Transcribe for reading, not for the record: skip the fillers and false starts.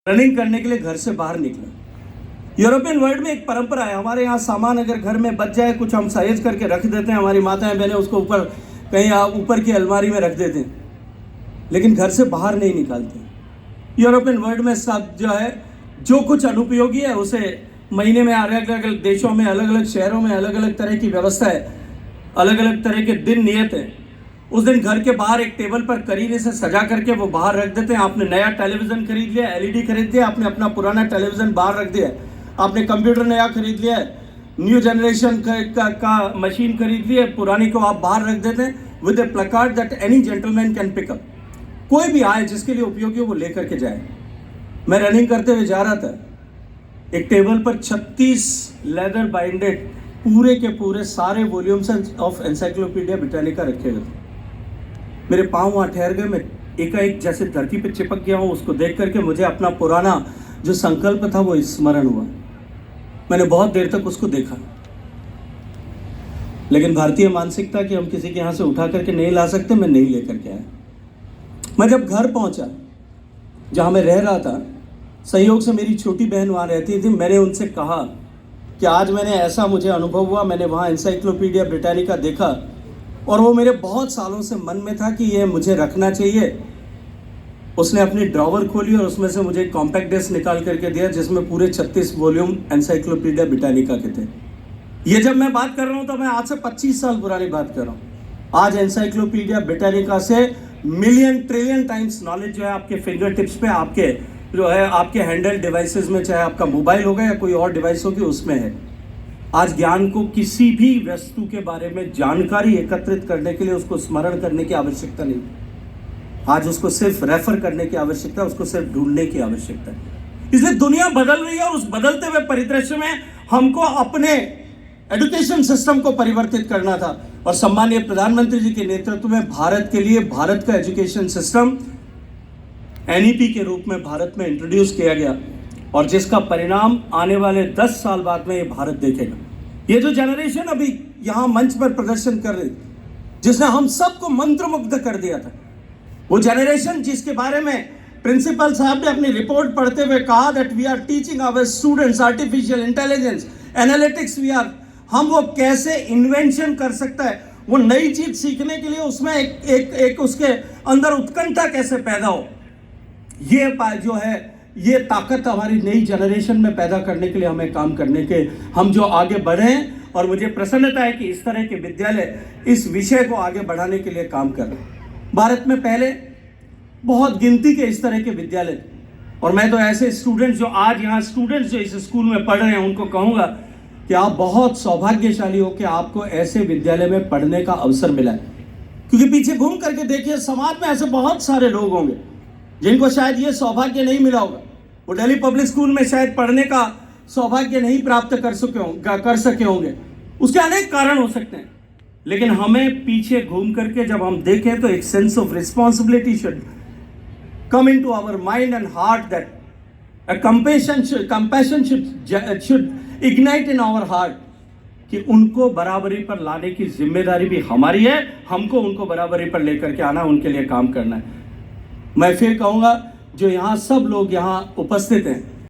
Running करने के लिए घर से बाहर निकला। यूरोपियन वर्ल्ड में एक परंपरा है, हमारे यहाँ सामान अगर घर में बच जाए कुछ हम सहेज करके रख देते हैं, हमारी माताएं बहनें उसको ऊपर कहीं ऊपर की अलमारी में रख देते हैं, लेकिन घर से बाहर नहीं निकालते। यूरोपियन वर्ल्ड में सब जो है जो कुछ अनुपयोगी है उसे महीने में अलग अलग देशों में अलग अलग शहरों में अलग अलग तरह की व्यवस्था है, अलग अलग तरह के दिन नियत हैं। उस दिन घर के बाहर एक टेबल पर करीने से सजा करके वो बाहर रख देते हैं। आपने नया टेलीविज़न खरीद लिया, एलईडी खरीद लिया, आपने अपना पुराना टेलीविज़न बाहर रख दिया, आपने कंप्यूटर नया खरीद लिया है, न्यू जनरेशन का मशीन खरीद लिया, पुरानी को आप बाहर रख देते हैं with a placard that any gentleman can pick up. कोई भी आए जिसके लिए उपयोगी हो वो लेकर के जाए। मैं रनिंग करते हुए जा रहा था, एक टेबल पर 36 लेदर बाइंडेड पूरे के पूरे सारे वॉल्यूम्स ऑफ एनसाइक्लोपीडिया ब्रिटानिका रखे हुए थे। मेरे पाँव वहाँ ठहर गए, मैं एकाएक जैसे धरती पे चिपक गया हूँ। उसको देख करके मुझे अपना पुराना जो संकल्प था वो स्मरण हुआ। मैंने बहुत देर तक उसको देखा, लेकिन भारतीय मानसिकता कि हम किसी के यहाँ से उठा करके नहीं ला सकते, मैं नहीं लेकर के आया। मैं जब घर पहुँचा जहाँ मैं रह रहा था, संयोग से मेरी छोटी बहन वहाँ रहती थी। मैंने उनसे कहा कि आज मैंने ऐसा मुझे अनुभव हुआ, मैंने वहाँ एनसाइक्लोपीडिया ब्रिटानिका देखा और वो मेरे बहुत सालों से मन में था कि ये मुझे रखना चाहिए। उसने अपनी ड्रॉवर खोली और उसमें से मुझे एक कॉम्पैक्ट डिस्क निकाल करके दिया जिसमें पूरे 36 वॉल्यूम एनसाइक्लोपीडिया ब्रिटानिका के थे। ये जब मैं बात कर रहा हूँ तो मैं आज से 25 साल पुरानी बात कर रहा हूँ। आज एनसाइक्लोपीडिया ब्रिटानिका से मिलियन ट्रिलियन टाइम्स नॉलेज जो है आपके फिंगर टिप्स पे, आपके जो है आपके हैंडल डिवाइसेस में, चाहे आपका मोबाइल होगा या कोई और डिवाइस होगी उसमें है। आज ज्ञान को किसी भी वस्तु के बारे में जानकारी एकत्रित करने के लिए उसको स्मरण करने की आवश्यकता नहीं, आज उसको सिर्फ रेफर करने की आवश्यकता, उसको सिर्फ ढूंढने की आवश्यकता है। इसलिए दुनिया बदल रही है और उस बदलते हुए परिदृश्य में हमको अपने एजुकेशन सिस्टम को परिवर्तित करना था। और सम्मानीय प्रधानमंत्री जी के नेतृत्व में भारत के लिए भारत का एजुकेशन सिस्टम एनईपी के रूप में भारत में इंट्रोड्यूस किया गया और जिसका परिणाम आने वाले 10 साल बाद में ये भारत देखेगा। ये जो जनरेशन अभी यहाँ मंच पर प्रदर्शन कर रही, जिसने हम सबको मंत्रमुग्ध कर दिया था, वो जनरेशन जिसके बारे में प्रिंसिपल साहब ने अपनी रिपोर्ट पढ़ते हुए कहा that we are teaching our students artificial intelligence, analytics, हम वो कैसे इन्वेंशन कर सकता है, वो नई चीज सीखने के लिए उसमें एक उसके अंदर उत्कंठा कैसे पैदा हो, ये जो है ये ताकत हमारी नई जनरेशन में पैदा करने के लिए हमें काम करने के, हम जो आगे बढ़े हैं। और मुझे प्रसन्नता है कि इस तरह के विद्यालय इस विषय को आगे बढ़ाने के लिए काम कर रहे हैं। भारत में पहले बहुत गिनती के इस तरह के विद्यालय थे और मैं तो ऐसे स्टूडेंट्स जो आज यहाँ स्टूडेंट्स जो इस स्कूल में पढ़ रहे हैं उनको कहूँगा कि आप बहुत सौभाग्यशाली हो कि आपको ऐसे विद्यालय में पढ़ने का अवसर मिला है। क्योंकि पीछे घूम करके देखिए, समाज में ऐसे बहुत सारे लोग होंगे जिनको शायद ये सौभाग्य नहीं मिला होगा, वो दिल्ली पब्लिक स्कूल में शायद पढ़ने का सौभाग्य नहीं प्राप्त कर सके होंगे। उसके अनेक कारण हो सकते हैं, लेकिन हमें पीछे घूम करके जब हम देखें तो एक sense of responsibility should come into our mind and heart, that a compassion should ignite in our heart, कि उनको बराबरी पर लाने की जिम्मेदारी भी हमारी है। हमको उनको बराबरी पर लेकर के आना, उनके लिए काम करना है। मैं फिर कहूँगा, जो यहाँ सब लोग यहाँ उपस्थित हैं,